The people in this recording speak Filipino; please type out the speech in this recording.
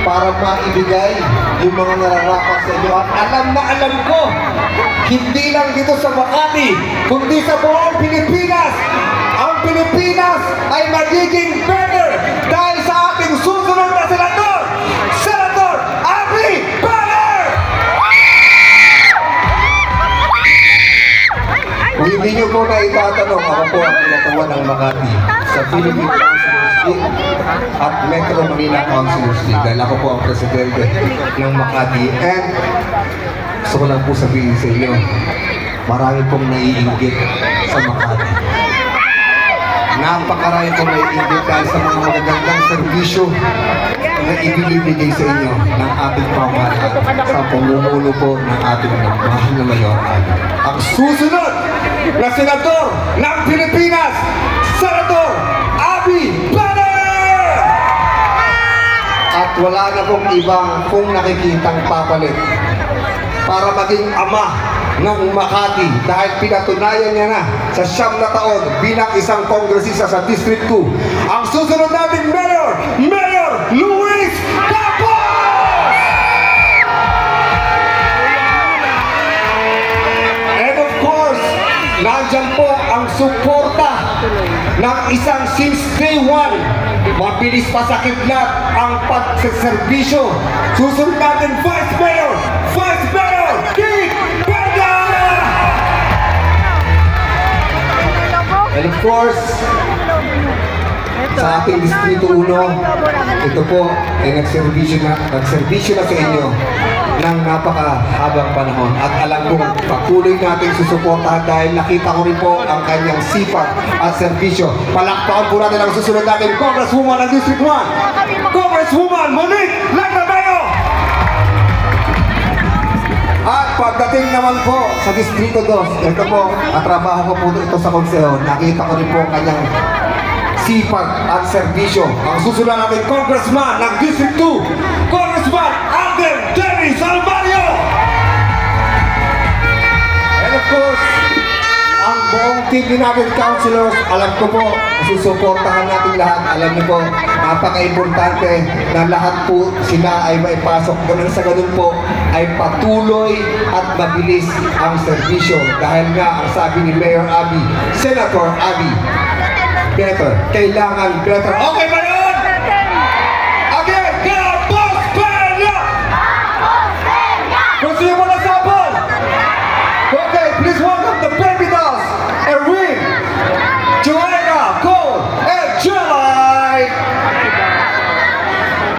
para maibigay yung mga nararapat sa inyo. At alam na alam ko, hindi lang dito sa Makati, kundi sa buong Pilipinas, ang Pilipinas ay magiging better dahil sa ating susunod na senador, Senator Abby Banner! Kung hindi nyo po na itatanong, ako po ang pinatuwa ng Makati sa Philippine Councilors League at Metro Manila Councilors League dahil ako po ang presidente ng Makati. And gusto ko lang po sabihin sa inyo, marami pong naiinggit sa Makati. Napakarami pong naiinggit dahil sa mga magagandang serbisyo na ibinibigay sa inyo ng ating pamahalaan sa pamumuno po ng ating mahal na mayor. Ang susunod na senador ng Pilipinas, Senator Abby Banner! At wala na pong ibang kung nakikitang papalit para maging ama ng Makati dahil pinatunayan niya na sa 9 na taon bilang isang kongresista sa District 2. Ang susunod nating Mayor, Mayor Luis Campos! And of course, nandyan po ang suporta ng isang since day one. Mabilis pa sa kidlat ang pagsaserbisyo. Susunod natin Vice Mayor Keith Berga! And of course, sa ating Distrito 1, ito po ay nagserbisyo na sa inyo ng napakahabang panahon. At alam kong patuloy natin susuportahan dahil nakita ko rin po ang kanyang sipag at serbisyo. Palakpakan po natin ang susunod natin, Congresswoman ng District 1, Congresswoman Monique Lagnabayo! At pagdating naman po sa Distrito 2, ito po, at trabaho ko po ito sa konseho, nakita ko rin po ang kanyang sipag at serbisyo. Ang susunod natin, Congressman ng District 2, Congressman Alden Dennis Almario! And of course, ang buong team din natin, councilors, alam ko po, susuportahan natin lahat. Alam niyo po, napaka-importante na lahat po sila ay maipasok. Ganun sa ganun po, ay patuloy at mabilis ang serbisyo. Dahil nga, ang sabi ni Mayor Abby, Senator Abby, better. Kailangan better. Okay ba?